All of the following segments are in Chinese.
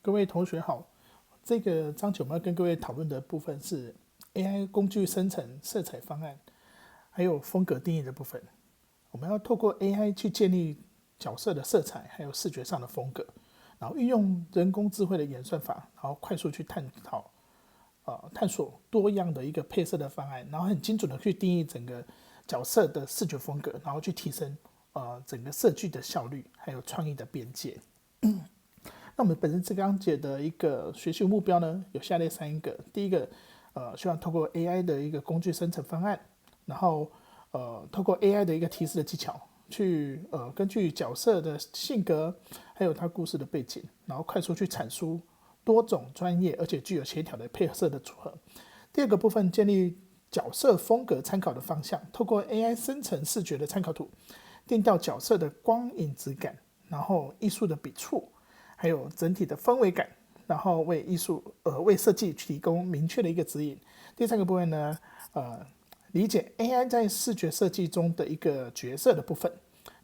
各位同学好。这个章节我们要跟各位讨论的部分是 AI 工具生成色彩方案，还有风格定义的部分。我们要透过 AI 去建立角色的色彩，还有视觉上的风格，然后运用人工智慧的演算法，然后快速去探索多样的一个配色的方案，然后很精准的去定义整个角色的视觉风格，然后去提升整个设计的效率，还有创意的边界。那我们本身这个章节的一个学习目标呢，有下列3个。第一个，希望透过 AI 的一个工具生成方案，然后透过 AI 的一个提示的技巧，去根据角色的性格，还有他故事的背景，然后快速去阐述多种专业而且具有协调的配色的组合。第二个部分，建立角色风格参考的方向，透过 AI 生成视觉的参考图，定调角色的光影质感，然后艺术的笔触，还有整体的氛围感，然后为设计提供明确的一个指引。第3个部分呢，理解 AI 在视觉设计中的一个角色的部分，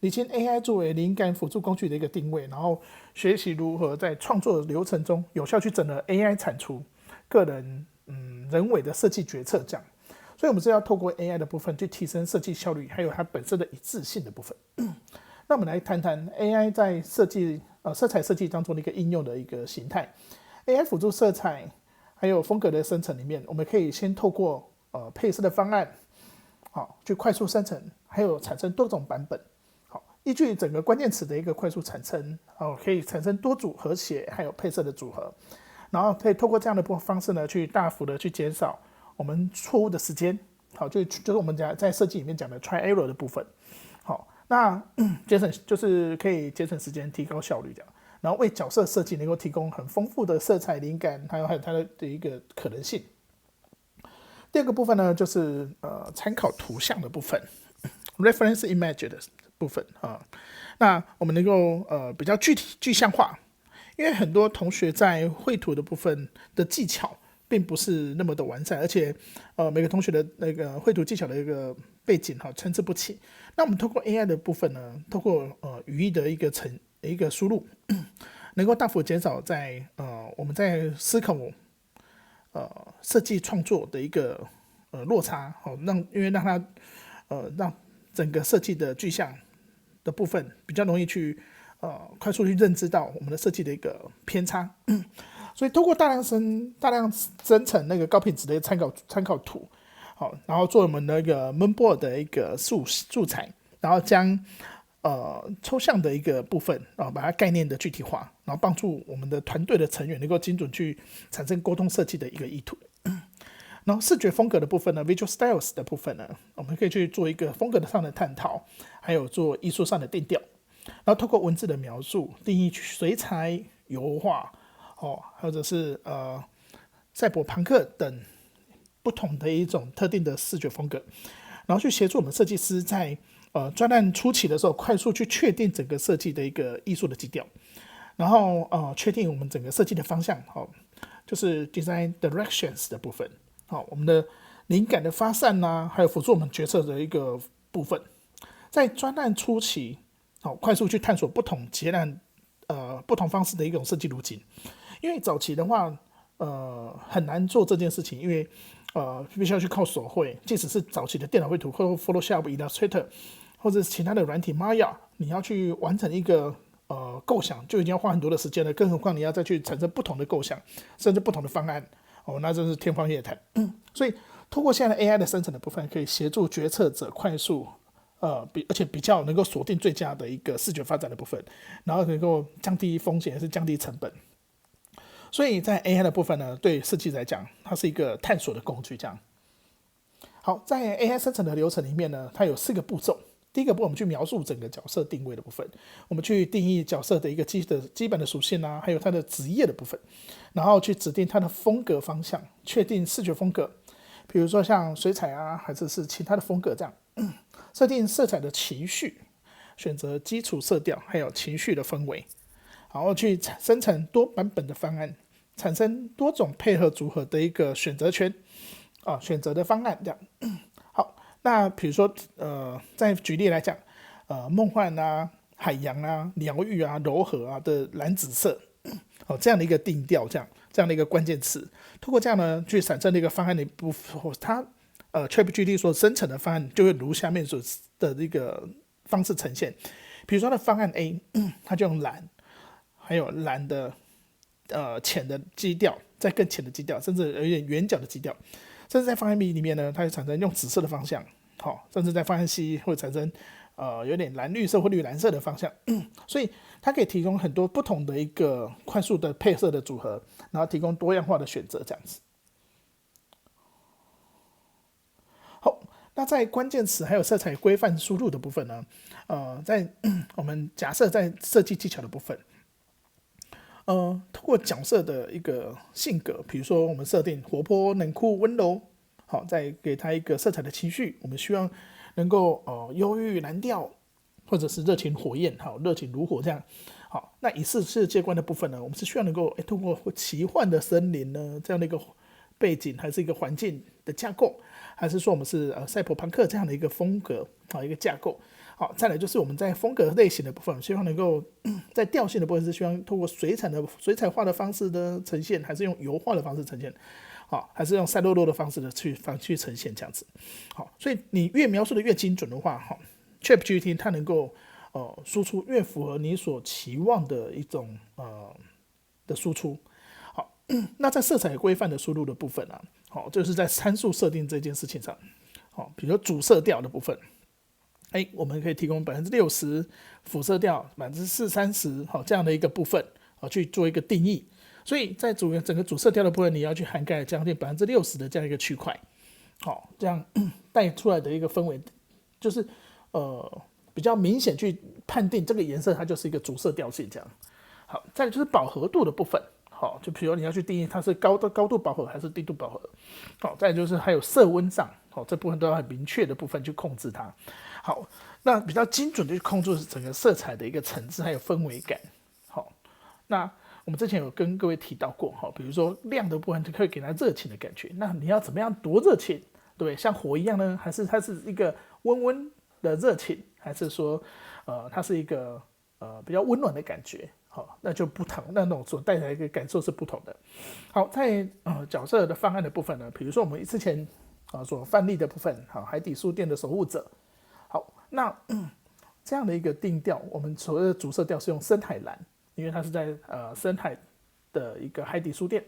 理清 AI 作为灵感辅助工具的一个定位，然后学习如何在创作流程中有效去整合 AI 产出个人人为的设计决策这样。所以我们是要透过 AI 的部分去提升设计效率，还有它本身的一致性的部分。那我们来谈谈 AI 在色彩设计当中的一个应用的一个形态。AI 辅助色彩还有风格的生成里面，我们可以先透过配色的方案，好去快速生成，还有产生多种版本。好，依据整个关键词的一个快速产生，可以产生多组和谐还有配色的组合，然后可以透过这样的方式呢，去大幅的去减少我们错误的时间。好，就是我们在设计里面讲的 try error 的部分。好，那节省就是可以节省时间，提高效率这样，然后为角色设计能够提供很丰富的色彩灵感，还有它的一个可能性。第二个部分呢，就是参考图像的部分 ，reference image 的部分啊。那我们能够比较具象化，因为很多同学在绘图的部分的技巧并不是那么的完善，而且每个同学的那个绘图技巧的一个背景参差不齐。那我们透过 AI 的部分呢，透过语义的一个输入，能够大幅减少我们在思考设计创作的一个落差，因为让它让整个设计的具象的部分比较容易去快速去认知到我们的设计的一个偏差。所以通过大量生成那个高品质的参考图，好，然后做我们那个 Moonboard 的一个素材，然后将抽象的一个部分把它概念的具体化，然后帮助我们的团队的成员能够精准去产生沟通设计的一个意图。然后视觉风格的部分呢 ，visual styles 的部分呢，我们可以去做一个风格上的探讨，还有做艺术上的定调，然后透过文字的描述定义水彩、油画，或者是赛博朋克等不同的一种特定的视觉风格，然后去协助我们设计师在专案初期的时候，快速去确定整个设计的一个艺术的基调，然后确定我们整个设计的方向，就是 design directions 的部分，我们的灵感的发散啊，还有辅助我们决策的一个部分，在专案初期，快速去探索不同方式的一种设计路径，因为早期的话，很难做这件事情，因为必须要去靠手绘，即使是早期的电脑绘图或 Photoshop、Illustrator 或者是其他的软体 Maya， 你要去完成一个构想就已经要花很多的时间了，更何况你要再去产生不同的构想，甚至不同的方案，那真是天方夜谭。所以通过现在的 AI 的生成的部分，可以协助决策者快速而且比较能够锁定最佳的一个视觉发展的部分，然后能够降低风险，也是降低成本。所以在 AI 的部分呢，对设计来讲，它是一个探索的工具。这样，好，在 AI 生成的流程里面呢，它有4个步骤。第一个步骤，我们去描述整个角色定位的部分，我们去定义角色的一个基本的属性啊，还有它的职业的部分，然后去指定它的风格方向，确定视觉风格，比如说像水彩啊，还是其他的风格这样，设定色彩的情绪，选择基础色调，还有情绪的氛围，然后去生成多版本的方案，产生多种配合组合的一个选择权选择的方案这样。好，那比如说再举例来讲，梦幻啊、海洋啊、疗愈啊、柔和啊的蓝紫色，这样的一个定调，这样的一个关键词，通过这样呢去产生的一个方案的一部分，它ChatGPT 所生成的方案就会如下面所的一个方式呈现。比如说它的方案 A，它就用蓝，还有蓝的浅的基调，再更浅的基调，甚至有点圆角的基调，甚至在方案 B 里面呢，它会产生用紫色的方向，甚至在方案 C 会产生有点蓝绿色或绿蓝色的方向，所以它可以提供很多不同的一个快速的配色的组合，然后提供多样化的选择这样子。好，那在关键词还有色彩规范输入的部分呢，在我们假设在设计技巧的部分，通过角色的一个性格，比如说我们设定活泼、冷酷、温柔，好，再给他一个色彩的情绪，我们希望能够忧郁、蓝调，或者是热情火焰，好，热情如火这样。好，那以世界观的部分呢，我们是需要能够通过奇幻的森林呢这样的一个背景，还是一个环境的架构，还是说我们是赛博朋克这样的一个风格，好，一个架构。好，再来就是我们在风格类型的部分，希望能够在调性的部分是希望透过水彩画的方式的呈现，还是用油画的方式呈现，好，还是用赛洛洛的方式的去呈现这样子。好，所以你越描述的越精准的话，好 ，ChatGPT 它能够输出越符合你所期望的一种的输出。好，那在色彩规范的输入的部分啊，好，就是在参数设定这件事情上，好，比如说主色调的部分。我们可以提供60%辅色调40%-30%这样的一个部分去做一个定义，所以在整个主色调的部分，你要去涵盖将近60%的这样一个区块，好，这样带出来的一个氛围就是比较明显去判定这个颜色它就是一个主色调性这样。好，再来就是饱和度的部分，好，就比如你要去定义它是高度饱和还是低度饱和，好，再来就是还有色温上，好，这部分都要很明确的部分去控制它。好，那比较精准的去控制整个色彩的一个层次还有氛围感。好，那我们之前有跟各位提到过，比如说亮的部分就可以给它热情的感觉，那你要怎么样多热情，对不对？像火一样呢，还是它是一个温的热情，还是说它是一个比较温暖的感觉？好，那就不同，那种所带来的一个感受是不同的。好，在角色的方案的部分呢，比如说我们之前所范例的部分，好，海底书店的守护者。好，那这样的一个定调，我们所谓的主色调是用深海蓝，因为它是在深海的一个海底书店，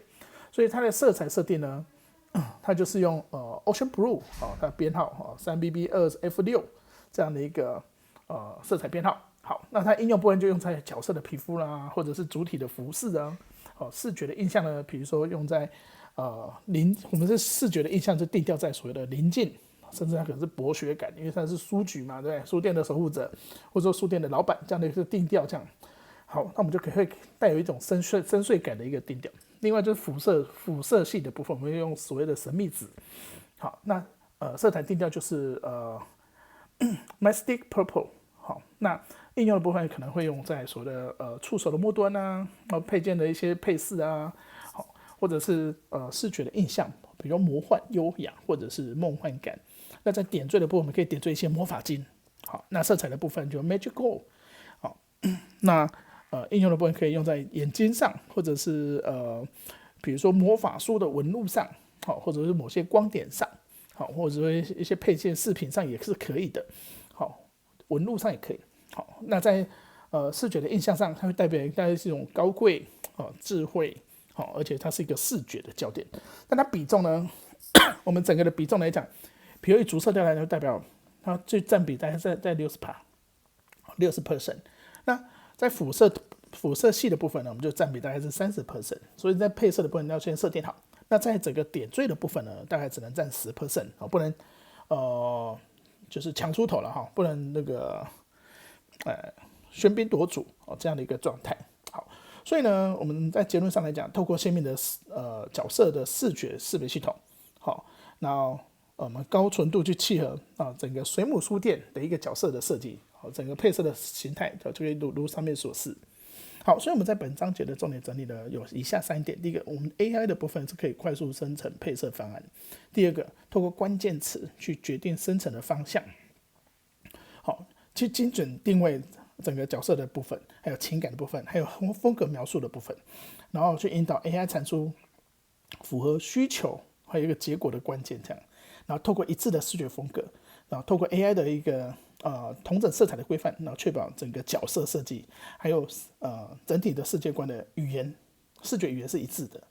所以它的色彩设定呢，它就是用Ocean Blue，它编号3BB2F6这样的一个色彩编号。好，那它应用部分就用在角色的皮肤啦，或者是主体的服饰啊，视觉的印象呢，比如说用在我们是视觉的印象就定调在所谓的临近。甚至它可能是博学感，因为它是书局嘛，对不对？书店的守护者，或者说书店的老板，这样的一个定调，这样好，那我们就可以带有一种深邃感的一个定调。另外就是辐射系的部分，我们用所谓的神秘紫。好，那色彩定调就是Mystic Purple。好，那应用的部分可能会用在所谓的触手的末端啊，配件的一些配饰啊，好，或者是视觉的印象，比如魔幻、优雅或者是梦幻感。那在点缀的部分，我们可以点缀一些魔法金。好，那色彩的部分就 Magical。好，那应用的部分可以用在眼睛上，或者是比如说魔法书的纹路上，好，或者是某些光点上，好，或者是一些配件饰品上也是可以的。好，纹路上也可以。好，那在视觉的印象上，它会带来是一种高贵、智慧，好，而且它是一个视觉的焦点。但它比重呢，我们整个的比重来讲。比如以主色调来讲，代表它最占比大概在60%。那在辅色系的部分呢，我们就占比大概是30%。所以在配色的部分要先设定好。那在整个点缀的部分呢，大概只能占10%，不能就是抢出头了哈，不能那个喧宾夺主这样的一个状态。好，所以呢，我们在结论上来讲，透过鲜明的角色的视觉识别系统，好，那我们高纯度去契合整个水母书店的一个角色的设计，整个配色的形态就可以如上面所示。好，所以我们在本章节的重点整理了有以下3点：第一个，我们 AI 的部分是可以快速生成配色方案；第二个，透过关键词去决定生成的方向，好，去精准定位整个角色的部分，还有情感的部分，还有风格描述的部分，然后去引导 AI 产出符合需求还有一个结果的关键，这样，然后透过一致的视觉风格，然后透过 AI 的一个同整色彩的规范，然后确保整个角色设计还有整体的世界观的视觉语言是一致的。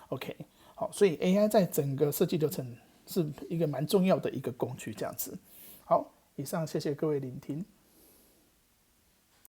OK， 好，所以 AI 在整个设计流程是一个蛮重要的一个工具，这样子。好，以上谢谢各位聆听。